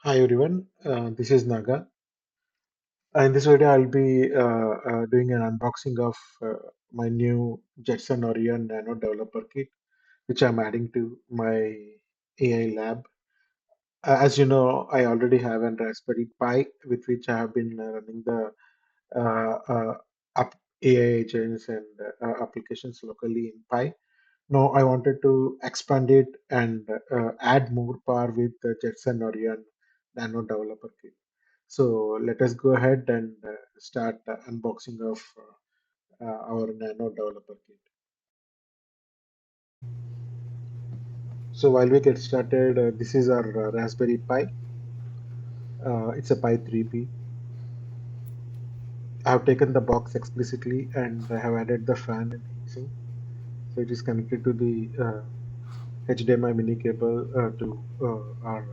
Hi everyone, this is Naga. In this video, I'll be doing an unboxing of my new Jetson Orin Nano developer kit, which I'm adding to my AI lab. As you know, I already have an Raspberry Pi with which I have been running the uh, uh, AI agents and applications locally in Pi. Now I wanted to expand it and add more power with the Jetson Orin Nano developer kit. So let us go ahead and start unboxing of our Nano developer kit. So while we get started, this is our Raspberry Pi. It's a Pi 3B. I have taken the box explicitly and I have added the fan and heatsink. So it is connected to the HDMI mini cable to our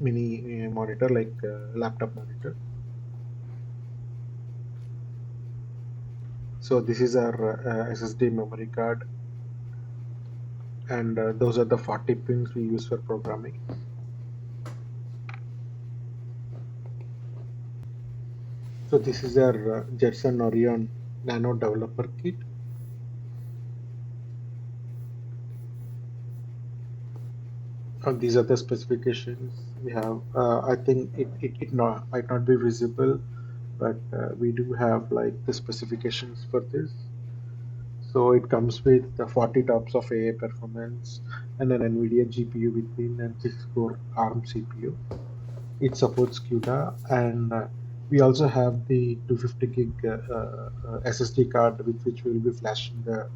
mini monitor, like laptop monitor. So this is our SSD memory card, and those are the 40 pins we use for programming. So this is our Jetson Orin Nano developer kit. These are the specifications we have. I think might not be visible, but we do have like the specifications for this. So it comes with the 40 tops of AI performance and an NVIDIA GPU within and 6-core ARM CPU. It supports CUDA, and we also have the 250 gig SSD card with which we will be flashing the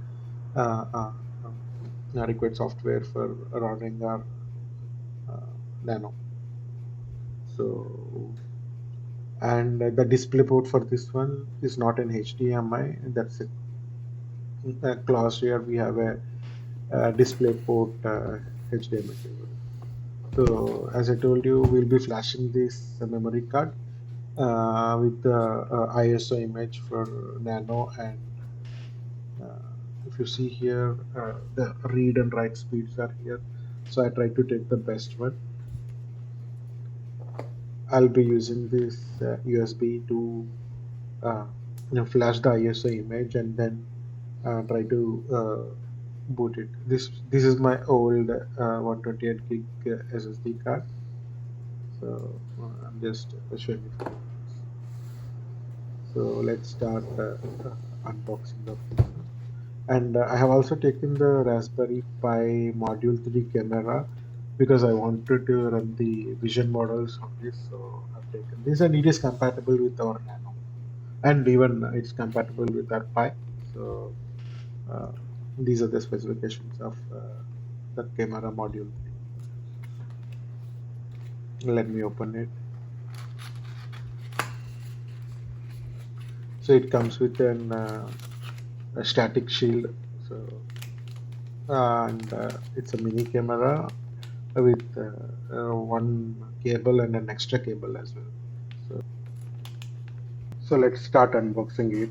uh, uh, required software for running our Nano. So, and the display port for this one is not an HDMI. That's a class here. We have a display port HDMI cable. So, as I told you, we'll be flashing this memory card with the ISO image for Nano, and if you see here, the read and write speeds are here. So I try to take the best one. I'll be using this USB to uh, flash the ISO image and then try to boot it. This is my old 128 gig SSD card. So I'm just showing it. So let's start unboxing of this one. And I have also taken the Raspberry Pi Module 3 camera because I wanted to run the vision models on this. So I've taken this, and it is compatible with our Nano, and even it's compatible with our Pi. So uh, these are the specifications of the camera module 3. Let me open it. So it comes with a static shield. So and it's a mini camera with one cable and an extra cable as well. So let's start unboxing it.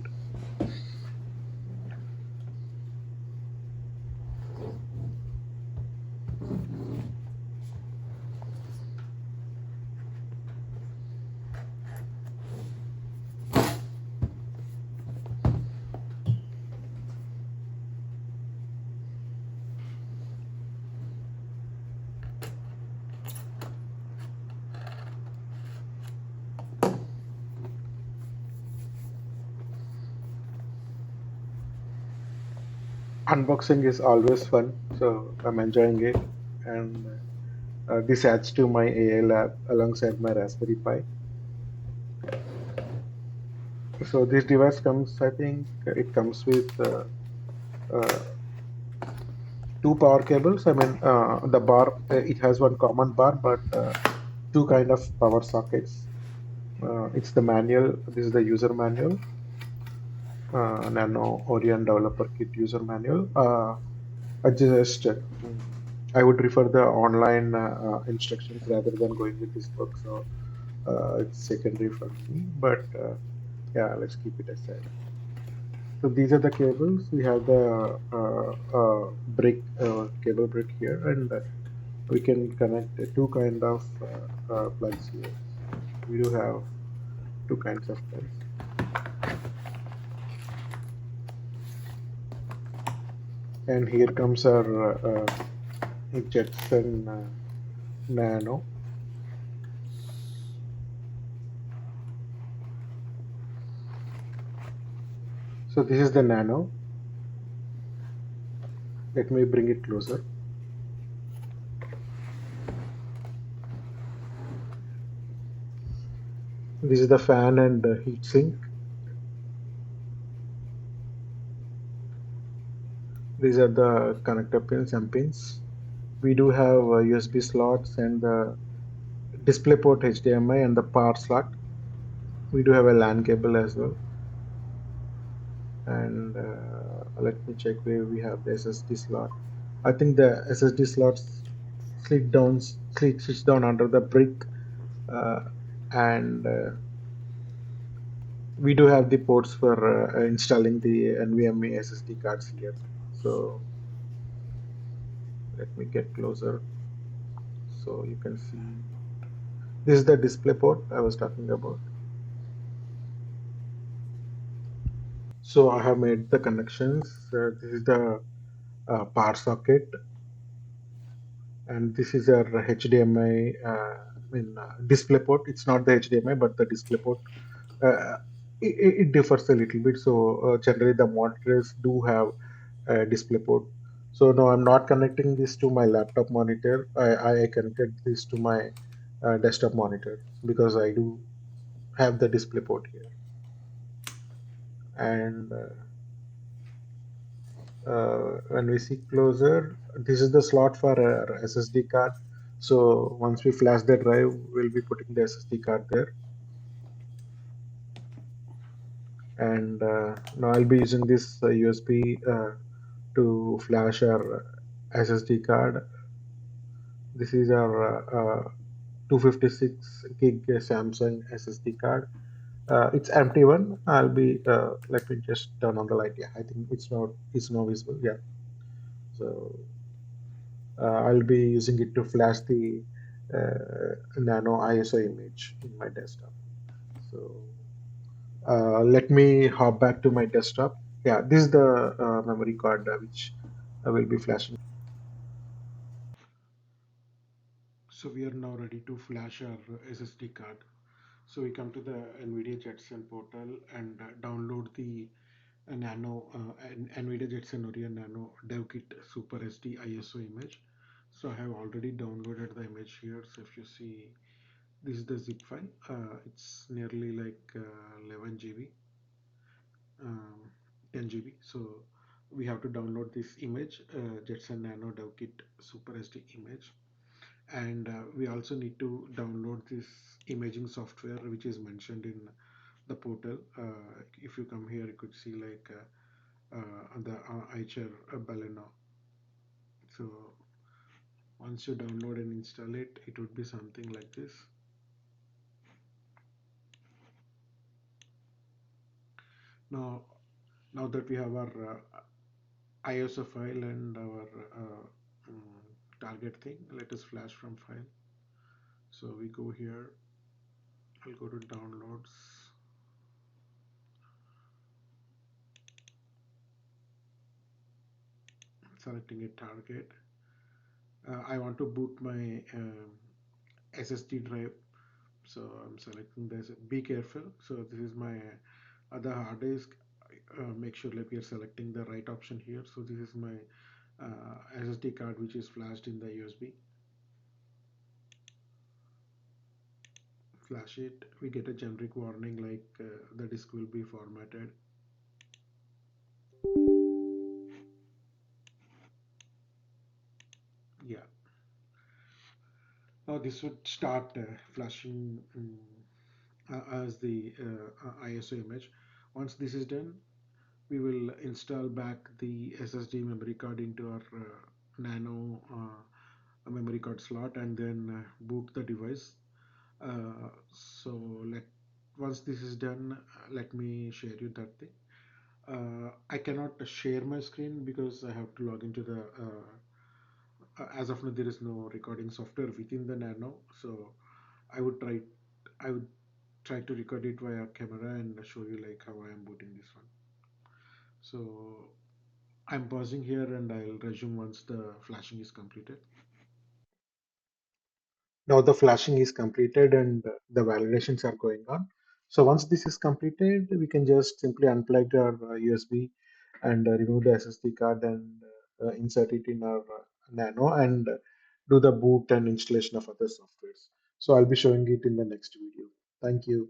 Unboxing is always fun, so I'm enjoying it, and this adds to my AI lab alongside my Raspberry Pi. So this device comes, I think it comes with uh, two power cables. I mean, the bar, it has one common bar, but two kind of power sockets. It's the manual. This is the user manual, Nano Orin Developer Kit user manual. I just I would refer the online instructions rather than going with this book. So it's secondary for me. But yeah, let's keep it aside. So these are the cables. We have the brick cable brick here, and we can connect two kind of plugs here. We do have two kinds of plugs. And here comes our Jetson Nano. So this is the Nano. Let me bring it closer. This is the fan and heat sink. These are the connector pins and pins. We do have USB slots and the DisplayPort HDMI and the power slot. We do have a LAN cable as well. And let me check where we have the SSD slot. I think the SSD slots slid down under the brick, uh, and we do have the ports for installing the NVMe SSD cards here. So let me get closer so you can see. This is the display port I was talking about. So I have made the connections. This is the power socket, and this is our HDMI. Display port. It's not the HDMI, but the display port. Uh, it differs a little bit. So generally, the monitors do have a display port. So no, I'm not connecting this to my laptop monitor. I connected this to my desktop monitor because I do have the display port here. And when we see closer, this is the slot for our SSD card. So once we flash the drive, we'll be putting the SSD card there. And now I'll be using this USB to flash our SSD card. This is our 256 gig Samsung SSD card. It's empty one. I'll be let me just turn on the light. Yeah, I think it's now visible. Yeah. So I'll be using it to flash the nano ISO image in my desktop. So let me hop back to my desktop. Yeah, this is the memory card which I will be flashing. So we are now ready to flash our SSD card. So we come to the NVIDIA Jetson portal and download the NVIDIA Jetson Orin Nano DevKit Super SD ISO image. So I have already downloaded the image here. So if you see, this is the zip file. It's nearly like 11 GB, um, 10 GB. So we have to download this image, Jetson Nano DevKit Super SD image. And we also need to download this imaging software which is mentioned in the portal. If you come here, you could see like the iChair Baleno. So once you download and install it, it would be something like this. Now, now that we have our ISO file and our target thing, let us flash from file. So we go here, I'll go to downloads, selecting a target. I want to boot my SSD drive, so I'm selecting this. Be careful. So this is my other hard disk. Make sure like we are selecting the right option here. So this is my SSD card which is flashed in the USB. Flash it. We get a generic warning like the disk will be formatted. Yeah. Now this would start flashing as the ISO image. Once this is done, we will install back the SSD memory card into our Nano memory card slot and then boot the device. So let once this is done, let me share you that thing. I cannot share my screen because I have to log into the as of now, there is no recording software within the Nano, so I would try I would try to record it via camera and show you like how I am booting this one. So I'm pausing here and I'll resume once the flashing is completed. Now the flashing is completed and the validations are going on. So once this is completed, we can just simply unplug our USB and remove the SSD card and insert it in our Nano and do the boot and installation of other softwares. So I'll be showing it in the next video. Thank you.